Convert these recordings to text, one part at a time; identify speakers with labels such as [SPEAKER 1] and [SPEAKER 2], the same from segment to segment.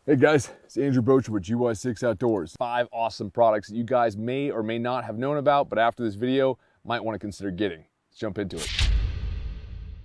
[SPEAKER 1] Hey guys, it's Andrew Bocher with GY6 Outdoors. 5 awesome products that you guys may or may not have known about, but after this video, might want to consider getting. Let's jump into it.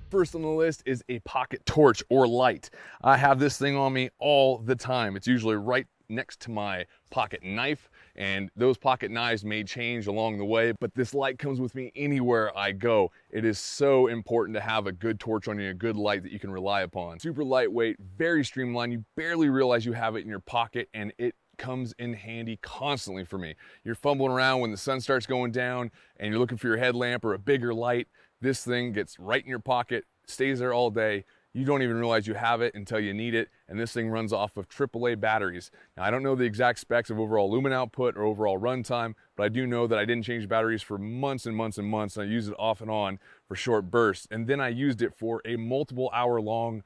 [SPEAKER 1] First on the list is a pocket torch or light. I have this thing on me all the time. It's usually right next to my pocket knife, and those pocket knives may change along the way, but this light comes with me anywhere I go. It is so important to have a good torch on you, a good light that you can rely upon. Super lightweight, very streamlined. You barely realize you have it in your pocket, and it comes in handy constantly for me. You're fumbling around when the sun starts going down and you're looking for your headlamp or a bigger light. This thing gets right in your pocket, stays there all day. You don't even realize you have it until you need it, and this thing runs off of AAA batteries. Now, I don't know the exact specs of overall lumen output or overall runtime, but I do know that I didn't change batteries for months and months and months, and I used it off and on for short bursts. And then I used it for a multiple hour long,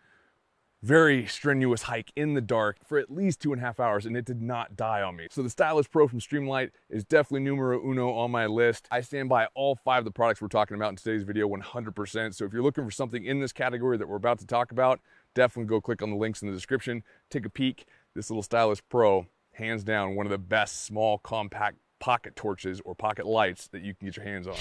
[SPEAKER 1] very strenuous hike in the dark for at least 2.5 hours, and it did not die on me. So the Stylus Pro from Streamlight is definitely numero uno on my list. I stand by all 5 of the products we're talking about in today's video 100%. So if you're looking for something in this category that we're about to talk about, definitely go click on the links in the description, take a peek. This little Stylus Pro, hands down, one of the best small compact pocket torches or pocket lights that you can get your hands on.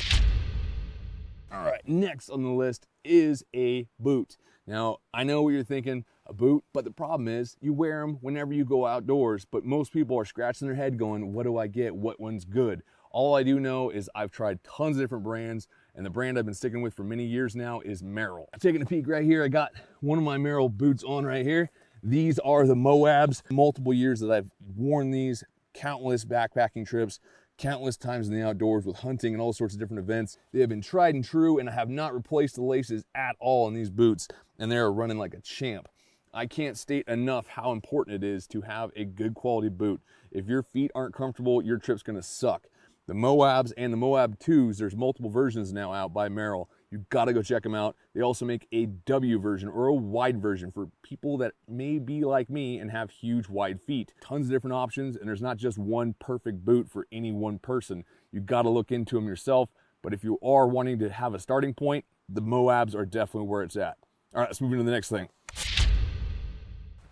[SPEAKER 1] All right, next on the list is a boot. Now, I know what you're thinking, a boot, but the problem is you wear them whenever you go outdoors, but most people are scratching their head going, what do I get? What one's good? All I do know is I've tried tons of different brands, and the brand I've been sticking with for many years now is Merrell. I'm taking a peek right here. I got one of my Merrell boots on right here. These are the Moabs. Multiple years that I've worn these, countless backpacking trips, countless times in the outdoors with hunting and all sorts of different events. They have been tried and true, and I have not replaced the laces at all in these boots, and they're running like a champ. I can't state enough how important it is to have a good quality boot. If your feet aren't comfortable, your trip's gonna suck. The Moabs and the Moab 2s, there's multiple versions now out by Merrell. You've gotta go check them out. They also make a W version or a wide version for people that may be like me and have huge wide feet. Tons of different options, and there's not just one perfect boot for any one person. You've gotta look into them yourself, but if you are wanting to have a starting point, the Moabs are definitely where it's at. All right, let's move into the next thing.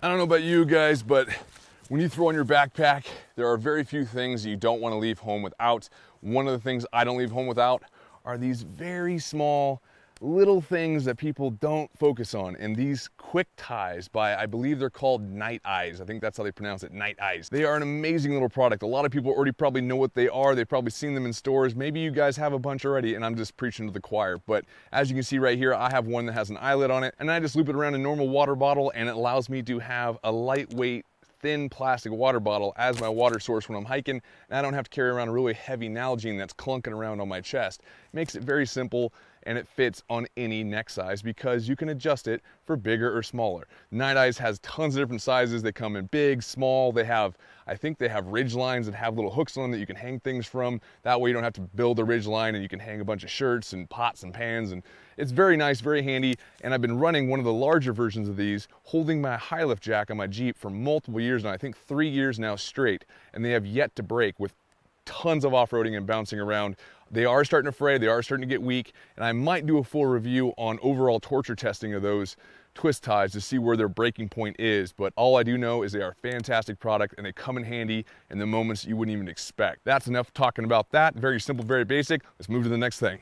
[SPEAKER 1] I don't know about you guys, but when you throw on your backpack, there are very few things you don't want to leave home without. One of the things I don't leave home without are these very small little things that people don't focus on, and these quick ties by, I believe they're called Night Eyes. I think that's how they pronounce it, Night Eyes. They are an amazing little product. A lot of people already probably know what they are. They've probably seen them in stores. Maybe you guys have a bunch already, and I'm just preaching to the choir. But as you can see right here, I have one that has an eyelet on it, and I just loop it around a normal water bottle, and it allows me to have a lightweight, thin plastic water bottle as my water source when I'm hiking, and I don't have to carry around a really heavy Nalgene that's clunking around on my chest. It makes it very simple, and it fits on any neck size because you can adjust it for bigger or smaller. Night Eyes has tons of different sizes. They come in big, small. They have, I think they have ridge lines that have little hooks on them that you can hang things from. That way you don't have to build a ridge line, and you can hang a bunch of shirts and pots and pans, and it's very nice, very handy. And I've been running one of the larger versions of these, holding my high lift jack on my Jeep for multiple years now, I think 3 years now straight, and they have yet to break with tons of off-roading and bouncing around. They are starting to fray, they are starting to get weak, and I might do a full review on overall torture testing of those twist ties to see where their breaking point is. But all I do know is they are a fantastic product, and they come in handy in the moments you wouldn't even expect. That's enough talking about that. Very simple, very basic. Let's move to the next thing.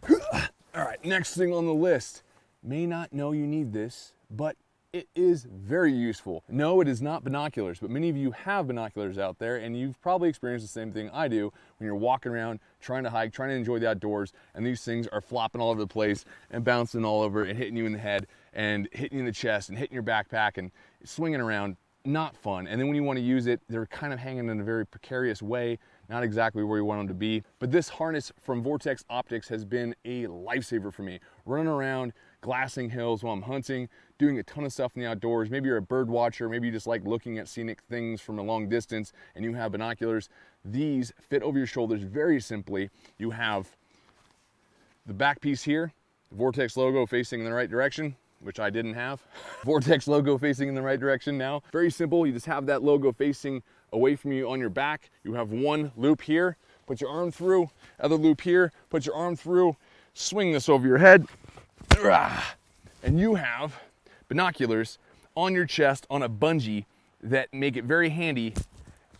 [SPEAKER 1] All right, next thing on the list. May not know you need this, but it is very useful. No, it is not binoculars, but many of you have binoculars out there, and you've probably experienced the same thing I do when you're walking around, trying to hike, trying to enjoy the outdoors, and these things are flopping all over the place and bouncing all over and hitting you in the head and hitting you in the chest and hitting your backpack and swinging around. Not fun. And then when you want to use it, they're kind of hanging in a very precarious way, not exactly where you want them to be. But this harness from Vortex Optics has been a lifesaver for me. Running around, glassing hills while I'm hunting, doing a ton of stuff in the outdoors. Maybe you're a bird watcher, maybe you just like looking at scenic things from a long distance and you have binoculars. These fit over your shoulders very simply. You have the back piece here, the Vortex logo facing in the right direction, which I didn't have. Vortex logo facing in the right direction now. Very simple, you just have that logo facing away from you on your back. You have one loop here, put your arm through, other loop here, put your arm through, swing this over your head, and you have binoculars on your chest on a bungee that make it very handy,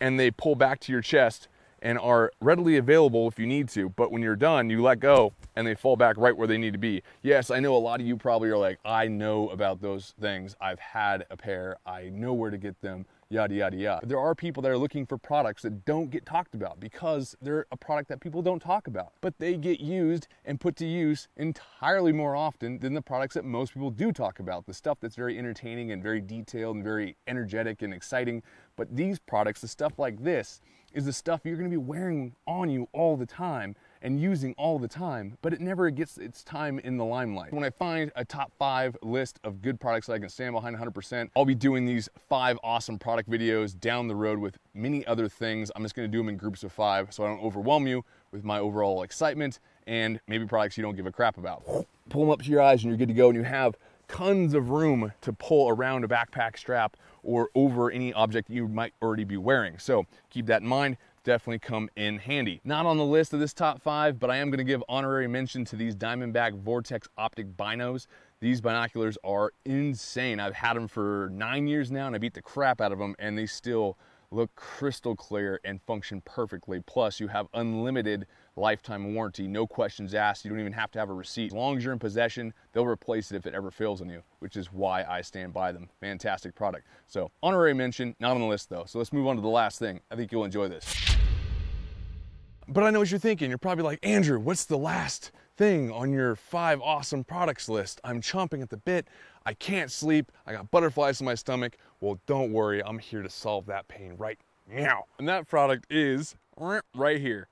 [SPEAKER 1] and they pull back to your chest and are readily available if you need to. But when you're done, you let go and they fall back right where they need to be. Yes, I know a lot of you probably are like, I know about those things. I've had a pair. I know where to get them, yada, yada, yada. But there are people that are looking for products that don't get talked about because they're a product that people don't talk about. But they get used and put to use entirely more often than the products that most people do talk about. The stuff that's very entertaining and very detailed and very energetic and exciting. But these products, the stuff like this, is the stuff you're gonna be wearing on you all the time and using all the time, but it never gets its time in the limelight. When I find a top 5 list of good products that I can stand behind 100%, I'll be doing these 5 awesome product videos down the road with many other things. I'm just gonna do them in groups of 5 so I don't overwhelm you with my overall excitement and maybe products you don't give a crap about. Pull them up to your eyes and you're good to go, and you have tons of room to pull around a backpack strap or over any object you might already be wearing. So keep that in mind, definitely come in handy. Not on the list of this top 5, but I am gonna give honorary mention to these Diamondback Vortex optic binos. These binoculars are insane. I've had them for 9 years now and I beat the crap out of them, and they still look crystal clear and function perfectly. Plus you have unlimited lifetime warranty, no questions asked. You don't even have to have a receipt. As long as you're in possession, they'll replace it if it ever fails on you, which is why I stand by them. Fantastic product. So honorary mention, not on the list though. So let's move on to the last thing. I think you'll enjoy this. But I know what you're thinking. You're probably like, Andrew, what's the last thing on your 5 awesome products list? I'm chomping at the bit. I can't sleep. I got butterflies in my stomach. Well, don't worry. I'm here to solve that pain right now. And that product is right here.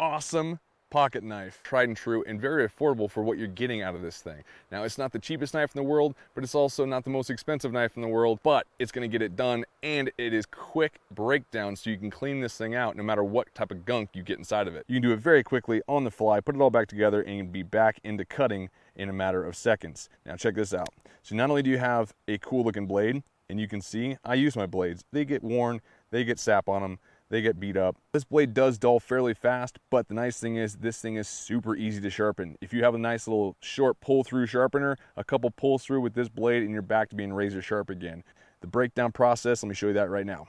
[SPEAKER 1] Awesome pocket knife, tried and true and very affordable for what you're getting out of this thing. Now, it's not the cheapest knife in the world, but it's also not the most expensive knife in the world, but it's gonna get it done, and it is quick breakdown, so you can clean this thing out no matter what type of gunk you get inside of it. You can do it very quickly on the fly, put it all back together, and be back into cutting in a matter of seconds. Now check this out. So not only do you have a cool looking blade, and you can see I use my blades. They get worn, they get sap on them, they get beat up. This blade does dull fairly fast, but the nice thing is this thing is super easy to sharpen. If you have a nice little short pull through sharpener, a couple pulls through with this blade and you're back to being razor sharp again. The breakdown process, let me show you that right now.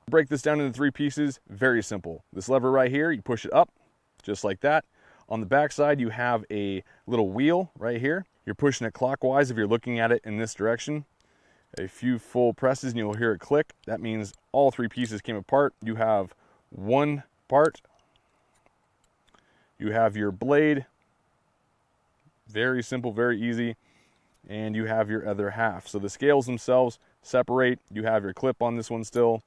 [SPEAKER 1] Break this down into 3 pieces, very simple. This lever right here, you push it up, just like that. On the back side, you have a little wheel right here. You're pushing it clockwise if you're looking at it in this direction. A few full presses and you'll hear it click. That means all 3 pieces came apart. You have one part. You have your blade. Very simple, very easy. And you have your other half. So the scales themselves separate. You have your clip on this one still.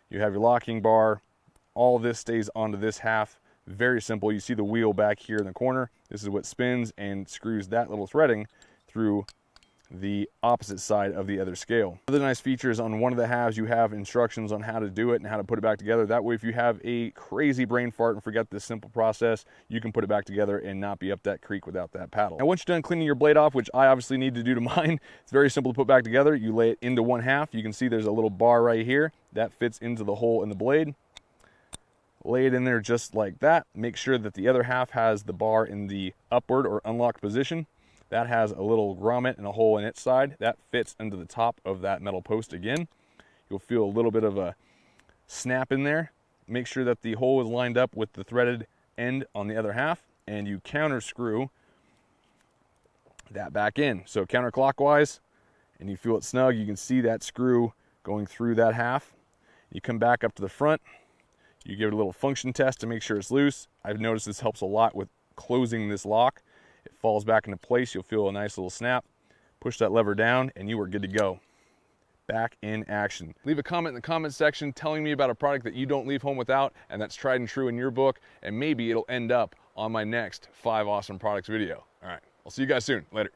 [SPEAKER 1] You have your locking bar. All of this stays onto this half. Very simple. You see the wheel back here in the corner. This is what spins and screws that little threading through the opposite side of the other scale. Other nice features on one of the halves, you have instructions on how to do it and how to put it back together. That way, if you have a crazy brain fart and forget this simple process, you can put it back together and not be up that creek without that paddle. Now, once you're done cleaning your blade off, which I obviously need to do to mine, it's very simple to put back together. You lay it into one half. You can see there's a little bar right here that fits into the hole in the blade. Lay it in there just like that. Make sure that the other half has the bar in the upward or unlocked position. That has a little grommet and a hole in its side. That fits into the top of that metal post again. You'll feel a little bit of a snap in there. Make sure that the hole is lined up with the threaded end on the other half, and you counter screw that back in. So counterclockwise, and you feel it snug. You can see that screw going through that half. You come back up to the front. You give it a little function test to make sure it's loose. I've noticed this helps a lot with closing this lock. It falls back into place. You'll feel a nice little snap. Push that lever down and you are good to go. Back in action. Leave a comment in the comment section telling me about a product that you don't leave home without and that's tried and true in your book, and maybe it'll end up on my next 5 awesome products video. All right, I'll see you guys soon. Later.